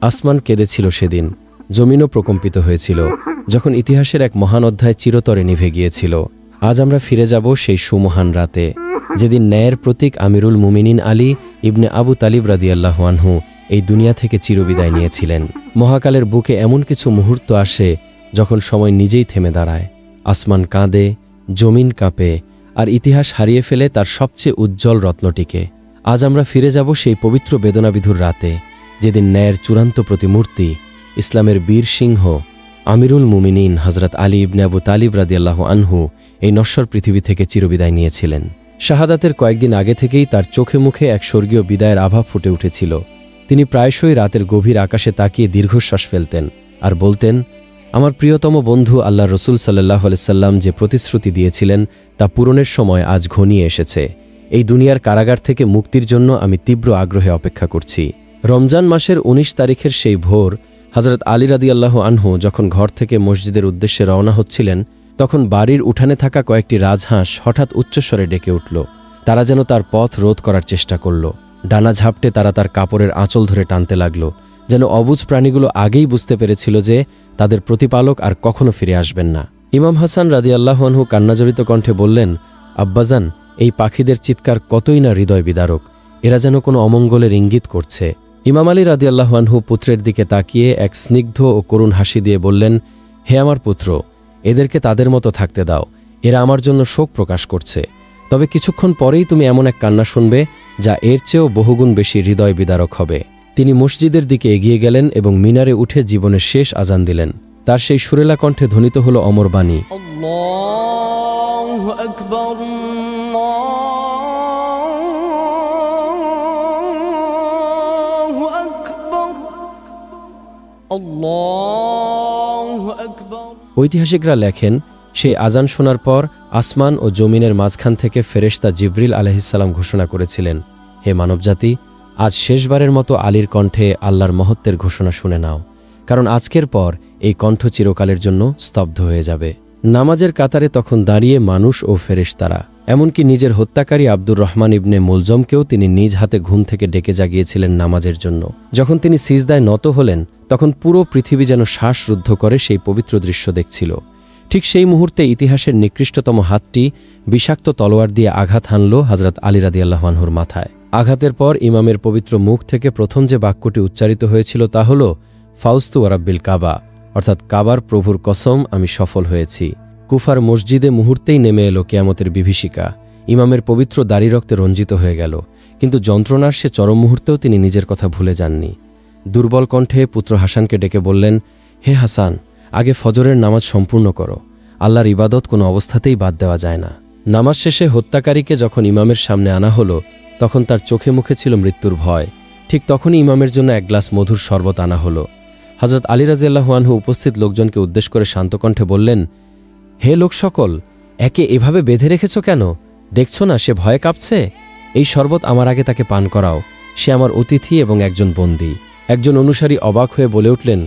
আসমান কেঁদেছিল সেদিন, জমিনও প্রকম্পিত হয়েছিল, যখন ইতিহাসের এক মহান অধ্যায় চিরতরে নিভে গিয়েছিল। আজ আমরা ফিরে যাব সেই সুমহান রাতে, যেদিন ন্যায়ের প্রতীক আমিরুল মুমিনিন আলী ইবনে আবু তালিব রাদিয়াল্লাহু আনহু এই দুনিয়া থেকে চিরবিদায় নিয়েছিলেন। মহাকালের বুকে এমন কিছু মুহূর্ত আসে যখন সময় নিজেই থেমে দাঁড়ায়, আসমান কাঁদে, জমিন কাঁপে, আর ইতিহাস হারিয়ে ফেলে তার সবচেয়ে উজ্জ্বল রত্নটিকে। আজ আমরা ফিরে যাব সেই পবিত্র বেদনাবিধুর রাতে, যেদিন ন্যায়ের চূড়ান্ত প্রতিমূর্তি, ইসলামের বীর সিংহ আমিরুল মুমিনিন হজরত আলী ইবনে আবু তালিব রাদিয়াল্লাহু আনহু এই নশ্বর পৃথিবী থেকে চিরবিদায় নিয়েছিলেন। শাহাদাতের কয়েকদিন আগে থেকেই তার চোখে মুখে এক স্বর্গীয় বিদায়ের আভা ফুটে উঠেছিল। তিনি প্রায়শই রাতের গভীর আকাশে তাকিয়ে দীর্ঘশ্বাস ফেলতেন আর বলতেন, আমার প্রিয়তম বন্ধু আল্লাহ রসুল সাল্লাল্লাহু আলাইহি সাল্লাম যে প্রতিশ্রুতি দিয়েছিলেন তা পূরণের সময় আজ ঘনিয়ে এসেছে। এই দুনিয়ার কারাগার থেকে মুক্তির জন্য আমি তীব্র আগ্রহে অপেক্ষা করছি। রমজান মাসের ১৯ তারিখের সেই ভোর হজরত আলী রাদিয়াল্লাহু আনহু যখন ঘর থেকে মসজিদের উদ্দেশ্যে রওনা হচ্ছিলেন, তখন বাড়ির উঠানে থাকা কয়েকটি রাজহাঁস হঠাৎ উচ্চস্বরে ডেকে উঠল। তারা যেন তার পথ রোধ করার চেষ্টা করল। ডানা ঝাপটে তারা তার কাপড়ের আঁচল ধরে টানতে লাগল, যেন অবুঝ প্রাণীগুলো আগেই বুঝতে পেরেছিল যে তাদের প্রতিপালক আর কখনো ফিরে আসবেন না। ইমাম হাসান রাদিয়াল্লাহু আনহু কান্নাজড়িত কণ্ঠে বললেন, আব্বাজান, এই পাখিদের চিৎকার কতই না হৃদয় বিদারক, এরা যেন কোনো অমঙ্গলের ইঙ্গিত করছে। ইমাম আলী রাদিয়াল্লাহু আনহু পুত্রের দিকে তাকিয়ে এক স্নিগ্ধ ও করুণ হাসি দিয়ে বললেন, হে আমার পুত্র, এদেরকে তাদের মতো থাকতে দাও, এরা আমার জন্য শোক প্রকাশ করছে। তবে কিছুক্ষণ পরেই তুমি এমন এক কান্না শুনবে যা এর চেয়েও বহুগুণ বেশি হৃদয় বিদারক হবে। তিনি মসজিদের দিকে এগিয়ে গেলেন এবং মিনারে উঠে জীবনের শেষ আজান দিলেন। তার সেই সুরেলা কণ্ঠে ধ্বনিত হল অমর বাণী, আল্লাহু আকবার, আল্লাহু আকবার, আল্লাহু আকবার। ঐতিহাসিকরা লেখেন, সেই আজান শোনার পর আসমান ও জমিনের মাঝখান থেকে ফেরেশতা জিবরিল আলাইহিসসালাম ঘোষণা করেছিলেন, হে মানবজাতি, আজ শেষবারের মতো আলীর কণ্ঠে আল্লাহর মহত্বের ঘোষণা শুনে নাও, কারণ আজকের পর এই কণ্ঠ চিরকালের জন্য স্তব্ধ হয়ে যাবে। নামাজের কাতারে তখন দাঁড়িয়ে মানুষ ও ফেরেশতারা, এমনকি নিজের হত্যাকারী আব্দুর রহমান ইবনে মুলজমকেও তিনি নিজ হাতে ঘুম থেকে ডেকে জাগিয়েছিলেন নামাজের জন্য। যখন তিনি সিজদায় নত হলেন, তখন পুরো পৃথিবী যেন শ্বাসরুদ্ধ করে সেই পবিত্র দৃশ্য দেখছিল। ঠিক সেই মুহূর্তে ইতিহাসের নিকৃষ্টতম হাতটি বিষাক্ত তলোয়ার দিয়ে আঘাত হানল হজরত আলী রাদিয়াল্লাহু আনহুর মাথায়। আঘাতের পর ইমামের পবিত্র মুখ থেকে প্রথম যে বাক্যটি উচ্চারিত হয়েছিল তা হল, ফাউস্তু ওয়ারাব্বিল কাবা, অর্থাৎ কাবার প্রভুর কসম, আমি সফল হয়েছি। কুফার মসজিদে মুহূর্তেই নেমে এলো কিয়ামতের বিভীষিকা। ইমামের পবিত্র দাড়ি রক্তে রঞ্জিত হয়ে গেল, কিন্তু যন্ত্রণার সে চরম মুহূর্তেও তিনি নিজের কথা ভুলে যাননি। দুর্বল কণ্ঠে পুত্র হাসানকে ডেকে বললেন, হে হাসান, আগে ফজরের নামাজ সম্পূর্ণ করো, আল্লাহর ইবাদত কোনো অবস্থাতেই বাদ দেওয়া যায় না। নামাজ শেষে হত্যাকারীকে যখন ইমামের সামনে আনা হলো, তখন তার চোখে মুখে ছিল মৃত্যুর ভয়। ঠিক তখনই ইমামের জন্য এক গ্লাস মধুর শরবত আনা হলো। হজরত আলী রাদিয়াল্লাহু আনহু উপস্থিত লোকজনকে উদ্দেশ্য করে শান্ত কণ্ঠে বললেন, হে লোক সকল, একে এভাবে বেঁধে রেখেছ কেন? দেখছ না সে ভয়ে কাঁপছে? এই শরবত আমার আগে তাকে পান করাও, সে আমার অতিথি এবং একজন বন্দী। একজন অনুসারী অবাক হয়ে বলে উঠলেন,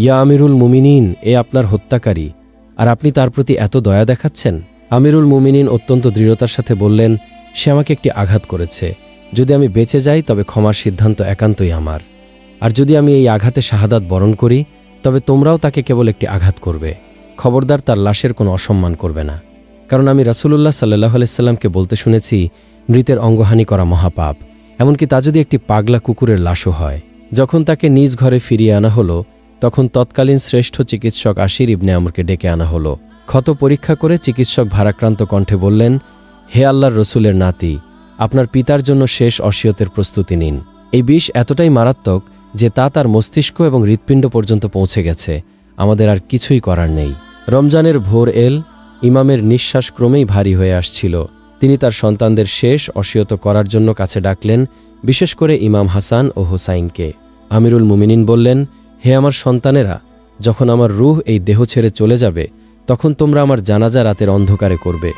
ইয়া আমিরুল মুমিনিন, এ আপনার হত্যাকারী, আর আপনি তার প্রতি এত দয়া দেখাচ্ছেন? আমিরুল মুমিনিন অত্যন্ত দৃঢ়তার সাথে বললেন, সে আমাকে একটি আঘাত করেছে, যদি আমি বেঁচে যাই তবে ক্ষমার সিদ্ধান্ত একান্তই আমার, আর যদি আমি এই আঘাতে শাহাদাত বরণ করি তবে তোমরাও তাকে কেবল একটি আঘাত করবে, খবরদার তার লাশের কোনো অসম্মান করবে না, কারণ আমি রাসূলুল্লাহ সাল্লাল্লাহু আলাইহি সাল্লামকে বলতে শুনেছি, মৃতের অঙ্গহানি করা মহাপাপ, এমনকি তা যদি একটি পাগলা কুকুরের লাশও হয়। যখন তাকে নিজ ঘরে ফিরিয়ে আনা হলো, তখন তৎকালীন শ্রেষ্ঠ চিকিৎসক আশির ইবনে আমরকে ডেকে আনা হলো। ক্ষত পরীক্ষা করে চিকিৎসক ভারাক্রান্ত কণ্ঠে বললেন, হে আল্লাহর রসুলের নাতি, আপনার পিতার জন্য শেষ অসিয়তের প্রস্তুতি নিন। এই বিষ এতটাই মারাত্মক যে তা তার মস্তিষ্ক এবং হৃৎপিণ্ড পর্যন্ত পৌঁছে গেছে, আমাদের আর কিছুই করার নেই। রমজানের ভোর এল, ইমামের নিঃশ্বাস ক্রমেই ভারী হয়ে আসছিল। তিনি তার সন্তানদের শেষ অসিয়ত করার জন্য কাছে ডাকলেন, বিশেষ করে ইমাম হাসান ও হোসাইনকে। আমিরুল মুমিনিন বললেন, হে আমার সন্তানেরা, যখন আমার রূহ এই দেহ ছেড়ে চলে যাবে, তখন তোমরা আমার জানাজা রাতের অন্ধকারে করবে।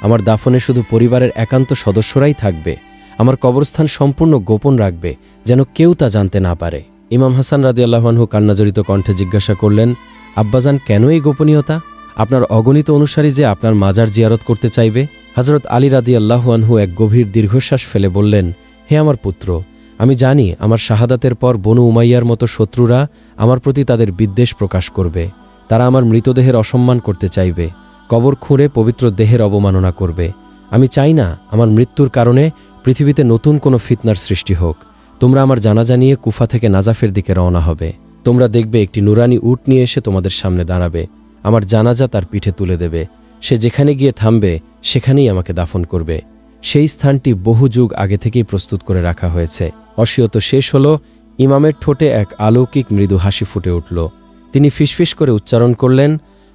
আমার দাফনে শুধু পরিবারের একান্ত সদস্যরাই থাকবে। আমার কবরস্থান সম্পূর্ণ গোপন রাখবে, যেন কেউ তা জানতে না পারে। ইমাম হাসান রাদিয়াল্লাহু আনহু কান্নাজড়িত কণ্ঠে জিজ্ঞাসা করলেন, আব্বাজান, কেন এই গোপনীয়তা? আপনার অগণিত অনুসারী যে আপনার মাজার জিয়ারত করতে চাইবে। হজরত আলী রাদিয়াল্লাহু আনহু এক গভীর দীর্ঘশ্বাস ফেলে বললেন, হে আমার পুত্র, আমি জানি আমার শাহাদাতের পর বনু উমাইয়ার মতো শত্রুরা আমার প্রতি তাদের বিদ্বেষ প্রকাশ করবে। তারা আমার মৃতদেহের অসম্মান করতে চাইবে, কবর খুঁড়ে পবিত্র দেহের অবমাননা করবে। আমি চাই না আমার মৃত্যুর কারণে পৃথিবীতে নতুন কোনো ফিতনার সৃষ্টি হোক। তোমরা আমার জানাজা নিয়ে কুফা থেকে নাজাফের দিকে রওনা হবে। তোমরা দেখবে একটি নুরানি উট নিয়ে এসে তোমাদের সামনে দাঁড়াবে। আমার জানাজা তার পিঠে তুলে দেবে। সে যেখানে গিয়ে থামবে সেখানেই আমাকে দাফন করবে। সেই স্থানটি বহু যুগ আগে থেকেই প্রস্তুত করে রাখা হয়েছে। অসিয়ত শেষ হল, ইমামের ঠোঁটে এক অলৌকিক মৃদু হাসি ফুটে উঠল। তিনি ফিসফিস করে উচ্চারণ করলেন,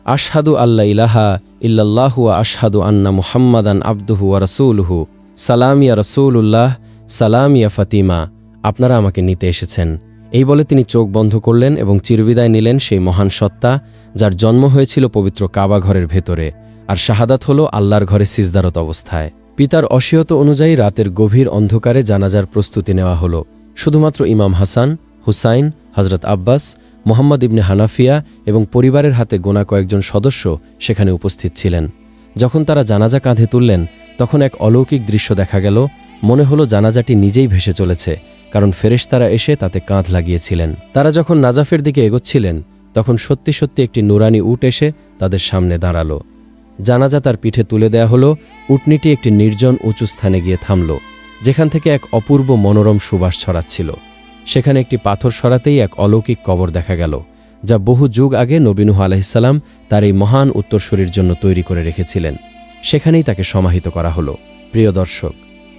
আশহাদু আল্লা ইলাহা ইল্লাল্লাহু ওয়া আশহাদু আন্না মুহাম্মাদান আবদুহু ওয়া রাসূলুহু। সালাম ইয়া রাসূলুল্লাহ, সালাম ইয়া ফাতিমা। আপনারা আমাকে নিতে এসেছেন। এই বলে তিনি চোখ বন্ধ করলেন এবং চিরবিদায় নিলেন সেই মহান সত্তা যার জন্ম হয়েছিল পবিত্র কাবা ঘরের ভেতরে, আর শাহাদাত হল আল্লাহর ঘরে সিজদারত অবস্থায়। পিতার অসিয়ত অনুযায়ী রাতের গভীর অন্ধকারে জানাজার প্রস্তুতি নেওয়া হলো। শুধুমাত্র ইমাম হাসান, হুসাইন, হজরত আব্বাস, মোহাম্মদ ইবনে হানাফিয়া এবং পরিবারের হাতে গোনা কয়েকজন সদস্য সেখানে উপস্থিত ছিলেন। যখন তারা জানাজা কাঁধে তুললেন তখন এক অলৌকিক দৃশ্য দেখা গেল। মনে হলো জানাজাটি নিজেই ভেসে চলেছে, কারণ ফেরেশতারা এসে তাতে কাঁধ লাগিয়েছিলেন। তারা যখন নাজাফের দিকে এগোচ্ছিলেন তখন সত্যি সত্যি একটি নুরানি উট এসে তাদের সামনে দাঁড়ালো। জানাজা তার পিঠে তুলে দেয়া হলো। উটনিটি একটি নির্জন উঁচু স্থানে গিয়ে থামল, যেখান থেকে এক অপূর্ব মনোরম সুবাস ছড়াচ্ছিল। সেখানে একটি পাথর সরাতেই এক অলৌকিক কবর দেখা গেল, যা বহু যুগ আগে নবী নূহ আলাইহিসসালাম তার এই মহান উত্তরসূরির জন্য তৈরি করে রেখেছিলেন। সেখানেই তাকে সমাহিত করা হলো। প্রিয় দর্শক,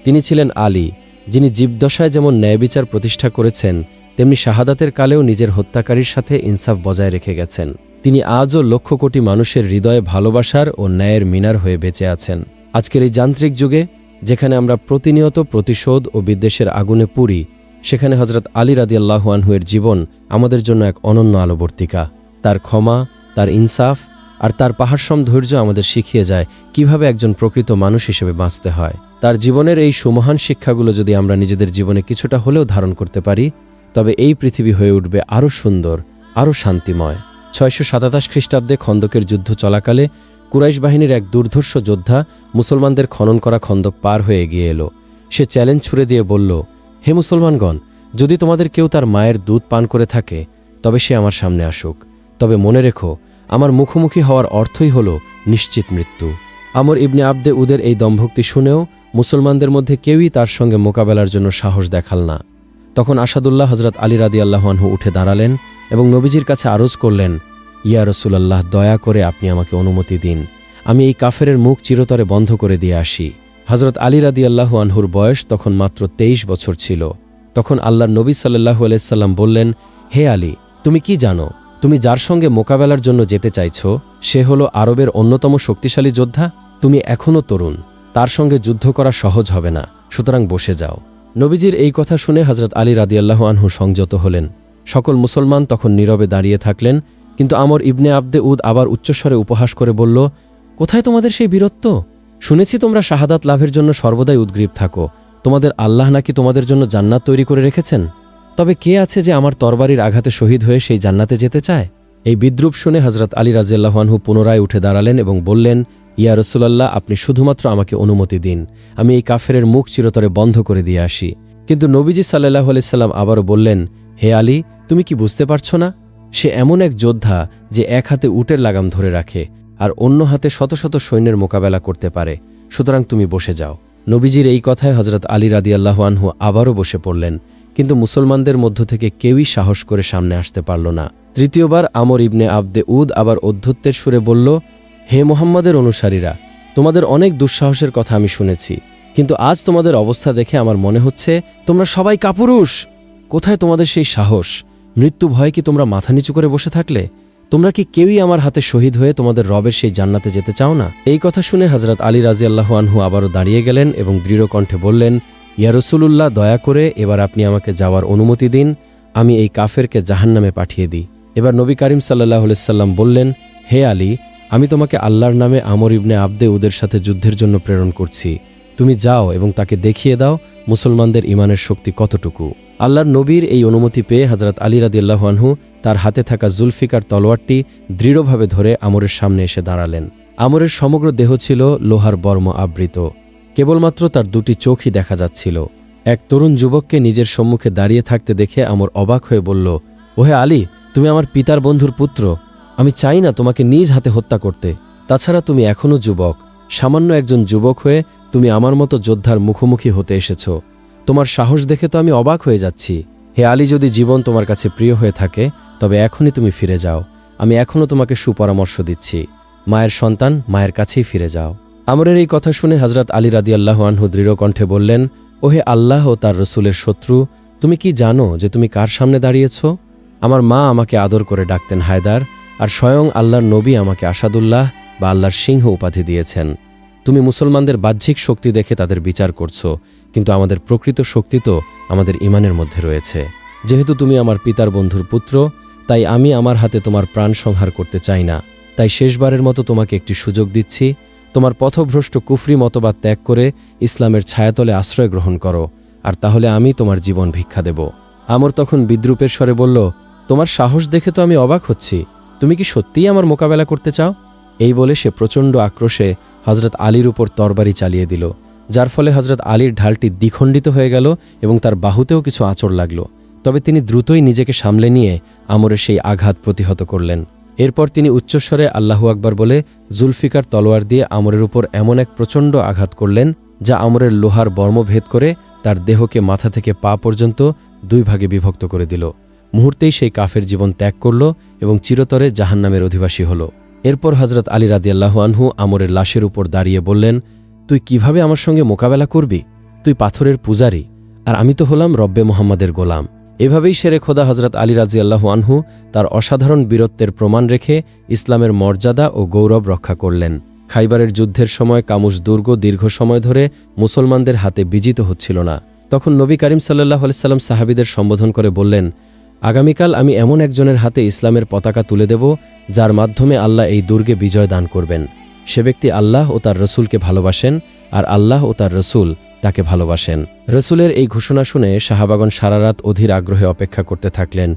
তিনি ছিলেন আলী, যিনি জীবদশায় যেমন ন্যায়বিচার প্রতিষ্ঠা করেছেন, তেমনি শাহাদাতের কালেও নিজের হত্যাকারীর সাথে ইনসাফ বজায় রেখে গেছেন। তিনি আজও লক্ষ কোটি মানুষের হৃদয়ে ভালোবাসার ও ন্যায়ের মিনার হয়ে বেঁচে আছেন। আজকের এই যান্ত্রিক যুগে, যেখানে আমরা প্রতিনিয়ত প্রতিশোধ ও বিদ্বেষের আগুনে পুড়ি, সেখানে হজরত আলী রাদিয়াল্লাহু আনহু এর জীবন আমাদের জন্য এক অনন্য আলোবর্তিকা। তার ক্ষমা, তার ইনসাফ আর তার পাহাড়সম ধৈর্য আমাদের শিখিয়ে যায় কিভাবে একজন প্রকৃত মানুষ হিসেবে বাঁচতে হয়। তার জীবনের এই সুমহান শিক্ষাগুলো যদি আমরা নিজেদের জীবনে কিছুটা হলেও ধারণ করতে পারি, তবে এই পৃথিবী হয়ে উঠবে আরও সুন্দর, আরও শান্তিময়। 627 খ্রিস্টাব্দে খন্দকের যুদ্ধ চলাকালে কুরাইশ বাহিনীর এক দুর্ধর্ষ যোদ্ধা মুসলমানদের খনন করা খন্দক পার হয়ে এগিয়ে এলো। সে চ্যালেঞ্জ ছুড়ে দিয়ে বলল, হে মুসলমানগণ, যদি তোমাদের কেউ তার মায়ের দুধ পান করে থাকে তবে সে আমার সামনে আসুক। তবে মনে রেখো, আমার মুখোমুখি হওয়ার অর্থই হল নিশ্চিত মৃত্যু। আমর ইবনে আবদে উদের এই দম্ভক্তি শুনেও মুসলমানদের মধ্যে কেউই তার সঙ্গে মোকাবেলার জন্য সাহস দেখাল না। তখন আসাদুল্লাহ হজরত আলী রাদিয়াল্লাহু আনহু উঠে দাঁড়ালেন এবং নবীজির কাছে আরজ করলেন, ইয়া রাসূলুল্লাহ, দয়া করে আপনি আমাকে অনুমতি দিন, আমি এই কাফেরের মুখ চিরতরে বন্ধ করে দিয়ে আসি। হজরত আলী রাদিয়াল্লাহু আনহুর বয়স তখন মাত্র 23 বছর ছিল। তখন আল্লাহর নবী সাল্লাল্লাহু আলাইহি সাল্লাম বললেন, হে আলী, তুমি কি জানো, তুমি যার সঙ্গে মোকাবেলার জন্য যেতে চাইছ সে হলো আরবের অন্যতম শক্তিশালী যোদ্ধা। তুমি এখনও তরুণ, তার সঙ্গে যুদ্ধ করা সহজ হবে না, সুতরাং বসে যাও। নবীজির এই কথা শুনে হজরত আলী রাদিয়াল্লাহু আনহু সংযত হলেন। সকল মুসলমান তখন নীরবে দাঁড়িয়ে থাকলেন, কিন্তু আমর ইবনে আবদে উদ আবার উচ্চস্বরে উপহাস করে বলল, কোথায় তোমাদের সেই বীরত্ব? শুনেছি তোমরা শাহাদাত লাভের জন্য সর্বদাই উদ্গ্রীব থাকো। তোমাদের আল্লাহ নাকি তোমাদের জন্য জান্নাত তৈরি করে রেখেছেন। তবে কে আছে যে আমার তরবারির আঘাতে শহীদ হয়ে সেই জান্নাতে যেতে চায়? এই বিদ্রূপ শুনে হজরত আলী রাদিয়াল্লাহু আনহু পুনরায় উঠে দাঁড়ালেন এবং বললেন, ইয়া রাসূলুল্লাহ, আপনি শুধুমাত্র আমাকে অনুমতি দিন, আমি এই কাফেরের মুখ চিরতরে বন্ধ করে দিয়ে আসি। কিন্তু নবীজি সাল্লাল্লাহু আলাইহি সাল্লাম আবারও বললেন, হে আলী, তুমি কি বুঝতে পারছ না? সে এমন এক যোদ্ধা যে এক হাতে উটের লাগাম ধরে রাখে আর অন্য হাতে শত শত সৈন্যের মোকাবেলা করতে পারে, সুতরাং তুমি বসে যাও। নবীজির এই কথায় হজরত আলী রাদিয়াল্লাহু আনহু আবারও বসে পড়লেন, কিন্তু মুসলমানদের মধ্য থেকে কেউই সাহস করে সামনে আসতে পারল না। তৃতীয়বার আমর ইবনে আবদে উদ আবার অধ্যত্বের সুরে বলল, হে মুহাম্মাদের অনুসারীরা, তোমাদের অনেক দুঃসাহসের কথা আমি শুনেছি, কিন্তু আজ তোমাদের অবস্থা দেখে আমার মনে হচ্ছে তোমরা সবাই কাপুরুষ। কোথায় তোমাদের সেই সাহস? মৃত্যু ভয়ে কি তোমরা মাথা নিচু করে বসে থাকলে? তোমরা কি কেউই আমার হাতে শহীদ হয়ে তোমাদের রবের সেই জান্নাতে যেতে চাও না? এই কথা শুনে হজরত আলী রাদিয়াল্লাহু আনহু আবারও দাঁড়িয়ে গেলেন এবং দৃঢ় কণ্ঠে বললেন, ইয়া রাসূলুল্লাহ, দয়া করে এবার আপনি আমাকে যাওয়ার অনুমতি দিন, আমি এই কাফেরকে জাহান্নামে পাঠিয়ে দিই। এবার নবী করিম সাল্লাল্লাহু আলাইহি সাল্লাম বললেন, হে আলী, আমি তোমাকে আল্লাহর নামে আমর ইবনে আবদে উদের সাথে যুদ্ধের জন্য প্রেরণ করছি। তুমি যাও এবং তাকে দেখিয়ে দাও মুসলমানদের ইমানের শক্তি কতটুকু। আল্লাহর নবীর এই অনুমতি পেয়ে হজরত আলী রাদিয়াল্লাহু আনহু তার হাতে থাকা জুলফিকার তলোয়ারটি দৃঢ়ভাবে ধরে আমরের সামনে এসে দাঁড়ালেন। আমরের সমগ্র দেহ ছিল লোহার বর্ম আবৃত, কেবলমাত্র তার দুটি চোখই দেখা যাচ্ছিল। এক তরুণ যুবককে নিজের সম্মুখে দাঁড়িয়ে থাকতে দেখে আমর অবাক হয়ে বলল, ওহে আলী, তুমি আমার পিতার বন্ধুর পুত্র। আমি চাই না তোমাকে নিজ হাতে হত্যা করতে। তাছাড়া তুমি এখনও যুবক। সামান্য একজন যুবক হয়ে তুমি আমার মতো যোদ্ধার মুখোমুখি হতে এসেছ। তোমার সাহস দেখে তো আমি অবাক হয়ে যাচ্ছি। হে আলী, যদি জীবন তোমার কাছে প্রিয় হয়ে থাকে তবে এখনই তুমি ফিরে যাও। আমি এখনও তোমাকে সুপরামর্শ দিচ্ছি। মায়ের সন্তান মায়ের কাছেই ফিরে যাও। আমরের এই কথা শুনে হযরত আলী রাদিয়াল্লাহু আনহু দৃঢ় কণ্ঠে বললেন, ওহে আল্লাহ ও তার রসুলের শত্রু, তুমি কি জানো যে তুমি কার সামনে দাঁড়িয়েছ? আমার মা আমাকে আদর করে ডাকতেন হায়দার, আর স্বয়ং আল্লাহর নবী আমাকে আসাদুল্লাহ বা আল্লাহর সিংহ উপাধি দিয়েছেন। তুমি মুসলমানদের বাহ্যিক শক্তি দেখে তাদের বিচার করছো, কিন্তু আমাদের প্রকৃত শক্তি তো আমাদের ঈমানের মধ্যে রয়েছে। যেহেতু তুমি আমার পিতার বন্ধুর পুত্র, তাই আমি আমার হাতে তোমার প্রাণ সংহার করতে চাই না। তাই শেষবারের মতো তোমাকে একটি সুযোগ দিচ্ছি। তোমার পথভ্রষ্ট কুফরি মতবাদ ত্যাগ করে ইসলামের ছায়াতলে আশ্রয় গ্রহণ করো, আর তাহলে আমি তোমার জীবন ভিক্ষা দেব। আমর তখন বিদ্রূপের স্বরে বলল, তোমার সাহস দেখে তো আমি অবাক হচ্ছি। তুমি কি সত্যিই আমার মোকাবেলা করতে চাও? এই বলে সে প্রচণ্ড আক্রোশে হযরত আলীর উপর তরবারি চালিয়ে দিল, যার ফলে হযরত আলীর ঢালটি দ্বিখণ্ডিত হয়ে গেল এবং তার বাহুতেও কিছু আঁচড় লাগল। তবে তিনি দ্রুতই নিজেকে সামলে নিয়ে আমরের সেই আঘাত প্রতিহত করলেন। এরপর তিনি উচ্চস্বরে আল্লাহু আকবার বলে জুলফিকার তলোয়ার দিয়ে আমরের উপর এমন এক প্রচণ্ড আঘাত করলেন, যা আমরের লোহার বর্ম ভেদ করে তার দেহকে মাথা থেকে পা পর্যন্ত দুই ভাগে বিভক্ত করে দিল। মুহূর্তেই সেই কাফের জীবন ত্যাগ করল এবং চিরতরে জাহান্নামের অধিবাসী হল। এরপর হযরত আলী রাদিয়াল্লাহু আনহু আমরের লাশের উপর দাঁড়িয়ে বললেন, তুই কিভাবে আমার সঙ্গে মোকাবেলা করবি? তুই পাথরের পূজারী, আর আমি তো হলাম রব্বে মুহাম্মাদের গোলাম। এভাবেই শেরে খোদা হযরত আলী রাদিয়াল্লাহু আনহু তার অসাধারণ বীরত্বের প্রমাণ রেখে ইসলামের মর্যাদা ও গৌরব রক্ষা করলেন। খাইবারের যুদ্ধের সময় কামুস দুর্গ দীর্ঘ সময় ধরে মুসলমানদের হাতে বিজিত হচ্ছিল না। তখন নবী করিম সাল্লাল্লাহু আলাইহি সাল্লাম সাহাবীদের সম্বোধন করে বললেন, আগামীকাল আমি এমন একজনের হাতে ইসলামের পতাকা তুলে দেব, যার মাধ্যমে আল্লাহ এই দুর্গে বিজয় দান করবেন। সে ব্যক্তি আল্লাহ ও তার রসুলকে ভালোবাসেন, আর আল্লাহ ও তার রসুল তাকে ভালোবাসেন। রসুলের এই ঘোষণা শুনে সাহাবাগণ সারারাত অধীর আগ্রহে অপেক্ষা করতে থাকলেন,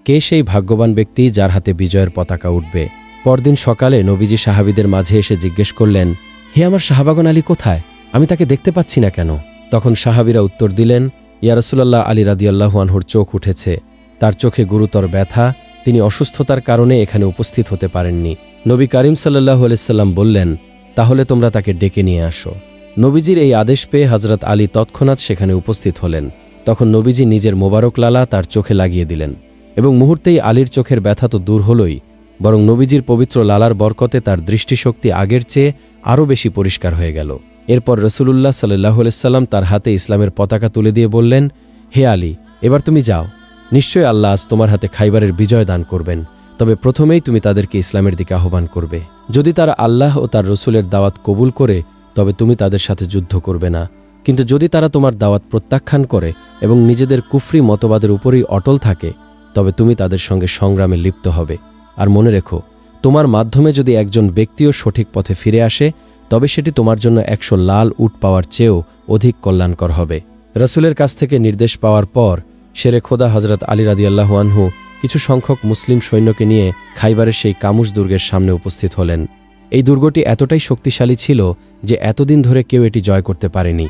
কে সেই ভাগ্যবান ব্যক্তি যার হাতে বিজয়ের পতাকা উঠবে। পরদিন সকালে নবীজি সাহাবীদের মাঝে এসে জিজ্ঞেস করলেন, হে আমার সাহাবাগণ, আলী কোথায়? আমি তাকে দেখতে পাচ্ছি না কেন? তখন সাহাবীরা উত্তর দিলেন, ইয়া রাসূলুল্লাহ, আলী রাদিয়াল্লাহু আনহুর চোখ উঠেছে। তার চোখে গুরুতর ব্যথা, তিনি অসুস্থতার কারণে এখানে উপস্থিত হতে পারেননি। নবী করিম সাল্লাল্লাহু আলাইহি সাল্লাম বললেন, তাহলে তোমরা তাকে ডেকে নিয়ে আসো। নবীজির এই আদেশ পেয়ে হযরত আলী তৎক্ষণাৎ সেখানে উপস্থিত হলেন। তখন নবীজি নিজের মোবারক লালা তার চোখে লাগিয়ে দিলেন এবং মুহূর্তেই আলীর চোখের ব্যথা তো দূর হলই, বরং নবীজির পবিত্র লালার বরকতে তার দৃষ্টিশক্তি আগের চেয়ে আরও বেশি পরিষ্কার হয়ে গেল। এরপর রাসূলুল্লাহ সাল্লাল্লাহু আলাইহি সাল্লাম তার হাতে ইসলামের পতাকা তুলে দিয়ে বললেন, হে আলী, এবার তুমি যাও। নিশ্চয় আল্লাহ আজ তোমার হাতে খাইবারের বিজয় দান করবেন। তবে প্রথমেই তুমি তাদেরকে ইসলামের দিকে আহ্বান করবে। যদি তারা আল্লাহ ও তার রসুলের দাওয়াত কবুল করে তবে তুমি তাদের সাথে যুদ্ধ করবে না, কিন্তু যদি তারা তোমার দাওয়াত প্রত্যাখ্যান করে এবং নিজেদের কুফরি মতবাদের উপরেই অটল থাকে তবে তুমি তাদের সঙ্গে সংগ্রামে লিপ্ত হবে। আর মনে রেখো, তোমার মাধ্যমে যদি একজন ব্যক্তিও সঠিক পথে ফিরে আসে তবে সেটি তোমার জন্য 100 লাল উট পাওয়ার চেয়েও অধিক কল্যাণকর হবে। রসুলের কাছ থেকে নির্দেশ পাওয়ার পর শেরে খোদা হযরত আলী রাদিয়াল্লাহু আনহু কিছু সংখ্যক মুসলিম সৈন্যকে নিয়ে খাইবারের সেই কামুস দুর্গের সামনে উপস্থিত হলেন। এই দুর্গটি এতটাই শক্তিশালী ছিল যে এতদিন ধরে কেউ এটি জয় করতে পারেনি।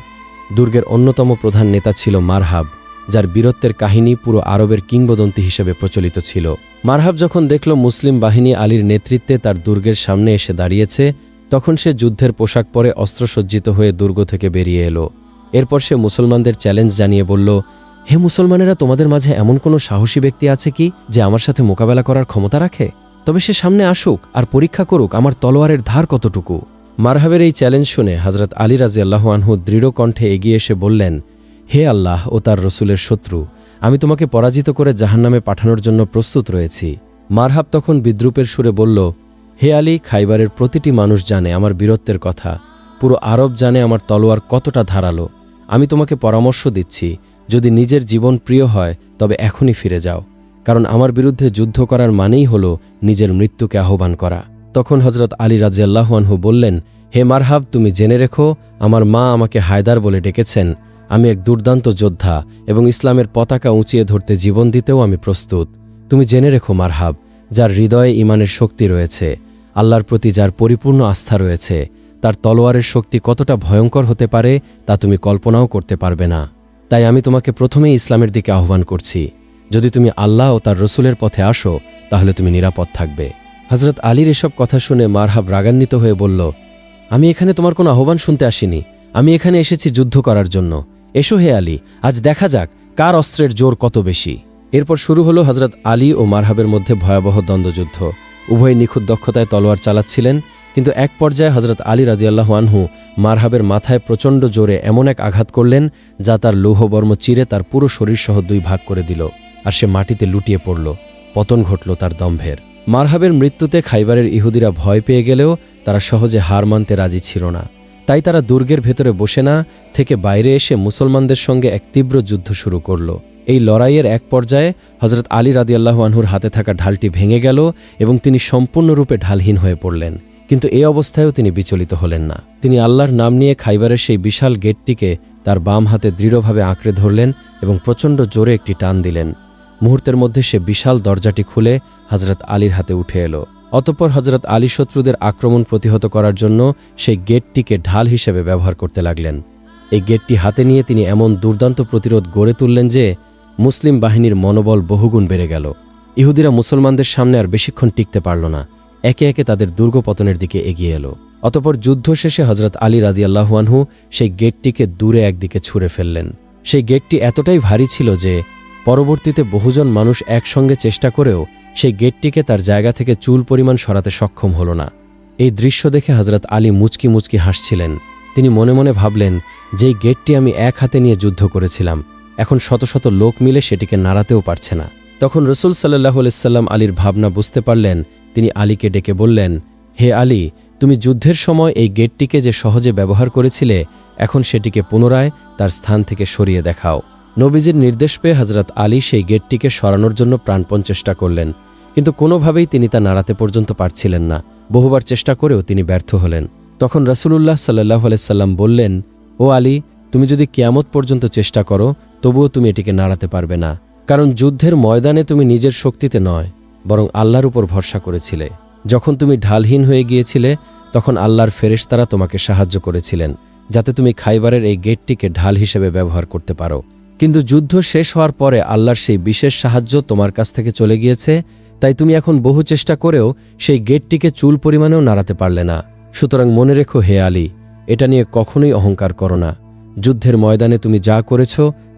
দুর্গের অন্যতম প্রধান নেতা ছিল মারহাব, যার বীরত্বের কাহিনী পুরো আরবের কিংবদন্তি হিসেবে প্রচলিত ছিল। মারহাব যখন দেখল মুসলিম বাহিনী আলীর নেতৃত্বে তার দুর্গের সামনে এসে দাঁড়িয়েছে, তখন সে যুদ্ধের পোশাক পরে অস্ত্রসজ্জিত হয়ে দুর্গ থেকে বেরিয়ে এলো। এরপর সে মুসলমানদের চ্যালেঞ্জ জানিয়ে বলল, হে মুসলমানেরা, তোমাদের মাঝে এমন কোনো সাহসী ব্যক্তি আছে কি যে আমার সাথে মোকাবেলা করার ক্ষমতা রাখে? তবে সে সামনে আসুক আর পরীক্ষা করুক আমার তলোয়ারের ধার কতটুকু। মারহাবের এই চ্যালেঞ্জ শুনে হযরত আলী রাদিয়াল্লাহু আনহু দৃঢ় কণ্ঠে এগিয়ে এসে বললেন, হে আল্লাহ ও তার রসুলের শত্রু, আমি তোমাকে পরাজিত করে জাহান্নামে পাঠানোর জন্য প্রস্তুত রয়েছি। মারহাব তখন বিদ্রূপের সুরে বলল, হে আলী, খাইবারের প্রতিটি মানুষ জানে আমার বীরত্বের কথা, পুরো আরব জানে আমার তলোয়ার কতটা ধারালো। আমি তোমাকে পরামর্শ দিচ্ছি, যদি নিজের জীবন প্রিয় হয় তবে এখনই ফিরে যাও, কারণ আমার বিরুদ্ধে যুদ্ধ করার মানেই হল নিজের মৃত্যুকে আহ্বান করা। তখন হযরত আলী রাদিয়াল্লাহু আনহু বললেন, হে মারহাব, তুমি জেনে রেখো, আমার মা আমাকে হায়দার বলে ডেকেছেন। আমি এক দুর্দান্ত যোদ্ধা এবং ইসলামের পতাকা উঁচিয়ে ধরতে জীবন দিতেও আমি প্রস্তুত। তুমি জেনে রেখো মারহাব, যার হৃদয়ে ঈমানের শক্তি রয়েছে, আল্লাহর প্রতি যার পরিপূর্ণ আস্থা রয়েছে, তার তলোয়ারের শক্তি কতটা ভয়ঙ্কর হতে পারে তা তুমি কল্পনাও করতে পারবে না। তাই আমি তোমাকে প্রথমেই ইসলামের দিকে আহ্বান করছি। যদি তুমি আল্লাহ ও তার রসুলের পথে আসো তাহলে তুমি নিরাপদ থাকবে। হজরত আলীর এসব কথা শুনে মারহাব রাগান্বিত হয়ে বলল, আমি এখানে তোমার কোনো আহ্বান শুনতে আসিনি, আমি এখানে এসেছি যুদ্ধ করার জন্য। এসো হে আলী, আজ দেখা যাক কার অস্ত্রের জোর কত বেশি। এরপর শুরু হলো হজরত আলী ও মারহাবের মধ্যে ভয়াবহ দ্বন্দ্বযুদ্ধ। উভয় নিখুঁত দক্ষতায় তলোয়ার চালাচ্ছিলেন, কিন্তু এক পর্যায়ে হজরত আলী রাদিয়াল্লাহু আনহু মারহাবের মাথায় প্রচণ্ড জোরে এমন এক আঘাত করলেন যা তার লৌহবর্ম চিরে তার পুরো শরীরসহ 2 ভাগ করে দিল, আর সে মাটিতে লুটিয়ে পড়ল। পতন ঘটল তার দম্ভের। মারহাবের মৃত্যুতে খাইবারের ইহুদিরা ভয় পেয়ে গেলেও তারা সহজে হার মানতে রাজি ছিল না। তাই তারা দুর্গের ভেতরে বসে না থেকে বাইরে এসে মুসলমানদের সঙ্গে এক তীব্র যুদ্ধ শুরু করল। এই লড়াইয়ের এক পর্যায়ে হজরত আলী রাদিয়াল্লাহু আনহুর হাতে থাকা ঢালটি ভেঙে গেল এবং তিনি সম্পূর্ণরূপে ঢালহীন হয়ে পড়লেন। কিন্তু এই অবস্থায়ও তিনি বিচলিত হলেন না। তিনি আল্লাহর নাম নিয়ে খাইবারের সেই বিশাল গেটটিকে তার বাম হাতে দৃঢ়ভাবে আঁকড়ে ধরলেন এবং প্রচণ্ড জোরে একটি টান দিলেন। মুহূর্তের মধ্যে সে বিশাল দরজাটি খুলে হজরত আলীর হাতে উঠে এলো। অতঃপর হজরত আলী শত্রুদের আক্রমণ প্রতিহত করার জন্য সেই গেটটিকে ঢাল হিসেবে ব্যবহার করতে লাগলেন। এই গেটটি হাতে নিয়ে তিনি এমন দুর্দান্ত প্রতিরোধ গড়ে তুললেন যে মুসলিম বাহিনীর মনোবল বহুগুণ বেড়ে গেল। ইহুদিরা মুসলমানদের সামনে আর বেশিক্ষণ টিকতে পারল না, একে একে তাদের দুর্গ পতনের দিকে এগিয়ে এলো। অতঃপর যুদ্ধ শেষে হজরত আলী রাদিয়াল্লাহু আনহু সেই গেটটিকে দূরে একদিকে ছুঁড়ে ফেললেন। সেই গেটটি এতটাই ভারী ছিল যে পরবর্তীতে বহুজন মানুষ একসঙ্গে চেষ্টা করেও সেই গেটটিকে তার জায়গা থেকে চুল পরিমাণ সরাতে সক্ষম হল না। এই দৃশ্য দেখে হজরত আলী মুচকি মুচকি হাসছিলেন। তিনি মনে মনে ভাবলেন, যেই গেটটি আমি এক হাতে নিয়ে যুদ্ধ করেছিলাম, এখন শত শত লোক মিলে সেটিকে নাড়াতেও পারছে না। তখন রসুল সাল্লাল্লাহু আলাইহি সাল্লাম আলীর ভাবনা বুঝতে পারলেন। তিনি আলীকে ডেকে বললেন, হে আলী, তুমি যুদ্ধের সময় এই গেটটিকে যে সহজে ব্যবহার করেছিলে, এখন সেটিকে পুনরায় তার স্থান থেকে সরিয়ে দেখাও। নবীজির নির্দেশ পেয়ে হজরত আলী সেই গেটটিকে সরানোর জন্য প্রাণপণ চেষ্টা করলেন, কিন্তু কোনোভাবেই তিনি তা নাড়াতে পর্যন্ত পারছিলেন না। বহুবার চেষ্টা করেও তিনি ব্যর্থ হলেন। তখন রাসূলুল্লাহ সাল্লাল্লাহু আলাইহি সাল্লাম বললেন, ও আলী, তুমি যদি কিয়ামত পর্যন্ত চেষ্টা করো তবুও তুমি এটিকে নাড়াতে পারবে না, কারণ যুদ্ধের ময়দানে তুমি নিজের শক্তিতে নয় বরং আল্লাহর উপর ভরসা করেছিলে। যখন তুমি ঢালহীন হয়ে গিয়েছিলে তখন আল্লাহর ফেরেশতারা তোমাকে সাহায্য করেছিলেন যাতে তুমি খাইবারের এই গেটটিকে ঢাল হিসেবে ব্যবহার করতে পারো। কিন্তু যুদ্ধ শেষ হওয়ার পরে আল্লাহর সেই বিশেষ সাহায্য তোমার কাছ থেকে চলে গিয়েছে, তাই তুমি এখন বহু চেষ্টা করেও সেই গেটটিকে চুল পরিমাণেও নাড়াতে পারলে না। সুতরাং মনে রেখো হে আলী, এটা নিয়ে কখনোই অহংকার করো না। যুদ্ধের ময়দানে তুমি যা করেছ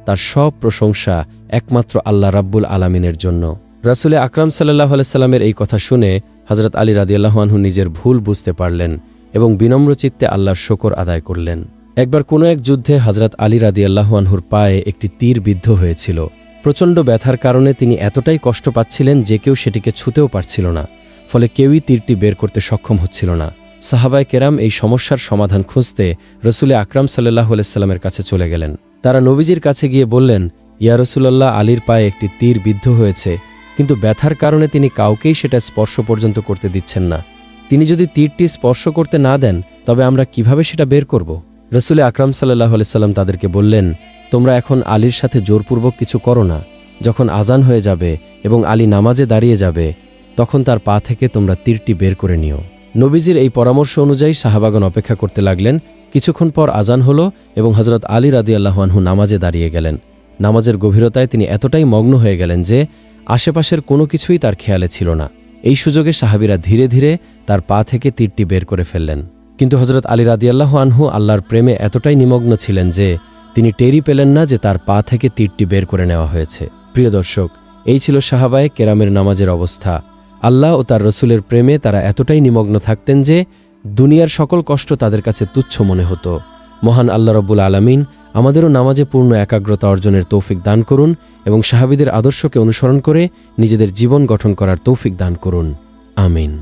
তার সব প্রশংসা একমাত্র আল্লাহ রাব্বুল আলামিনের জন্য। রাসূল আকরাম সাল্লাল্লাহু আলাইহি সাল্লামের এই কথা শুনে হযরত আলী রাদিয়াল্লাহু আনহু নিজের ভুল বুঝতে পারলেন এবং বিনম্র চিত্তে আল্লাহর শুকর আদায় করলেন। একবার কোনো এক যুদ্ধে হযরত আলী রাদিয়াল্লাহু আনহুর পায়ে একটি তীর বিদ্ধ হয়েছিল। প্রচণ্ড ব্যথার কারণে তিনি এতটাই কষ্ট পাচ্ছিলেন যে কেউ সেটিকে ছুঁতেও পারছিল না, ফলে কেউই তীরটি বের করতে সক্ষম হচ্ছিল না। সাহাবায়ে কেরাম এই সমস্যার সমাধান খুঁজতে রাসূল আকরাম সাল্লাল্লাহু আলাইহি সাল্লামের কাছে চলে গেলেন। তারা নবীজির কাছে গিয়ে বললেন, ইয়া রাসূলুল্লাহ, আলীর পায়ে একটি তীর বিদ্ধ হয়েছে, কিন্তু ব্যথার কারণে তিনি কাউকেই সেটা স্পর্শ পর্যন্ত করতে দিচ্ছেন না। তিনি যদি তীরটি স্পর্শ করতে না দেন তবে আমরা কিভাবে সেটা বের করব? রাসূল আকরাম সাল্লাল্লাহু আলাইহি সাল্লাম তাদেরকে বললেন, তোমরা এখন আলীর সাথে জোরপূর্বক কিছু করো না। যখন আজান হয়ে যাবে এবং আলী নামাজে দাঁড়িয়ে যাবে তখন তার পা থেকে তোমরা তীরটি বের করে নিও। নবীজির এই পরামর্শ অনুযায়ী সাহাবাগণ অপেক্ষা করতে লাগলেন। কিছুক্ষণ পর আজান হলো এবং হযরত আলী রাদিয়াল্লাহু আনহু নামাজে দাঁড়িয়ে গেলেন। নামাজের গভীরতায় তিনি এতটাই মগ্ন হয়ে গেলেন যে আশেপাশের কোনো কিছুই তার খেয়ালে ছিল না। এই সুযোগে সাহাবীরা ধীরে ধীরে তার পা থেকে তীরটি বের করে ফেললেন। কিন্তু হযরত আলী রাদিয়াল্লাহু আনহু আল্লাহর প্রেমে এতটাই নিমগ্ন ছিলেন যে তিনি টেরই পেলেন না যে তার পা থেকে তীরটি বের করে নেওয়া হয়েছে। প্রিয় দর্শক, এই ছিল সাহাবায়ে কেরামের নামাজের অবস্থা। আল্লাহ ও তার রসুলের প্রেমে তারা এতটাই নিমগ্ন থাকতেন যে দুনিয়ার সকল কষ্ট তাদের কাছে তুচ্ছ মনে হতো। মহান আল্লাহ রব্বুল আলামিন আমাদেরও নামাজে পূর্ণ একাগ্রতা অর্জনের তৌফিক দান করুন এবং সাহাবীদের আদর্শকে অনুসরণ করে নিজেদের জীবন গঠন করার তৌফিক দান করুন। আমিন।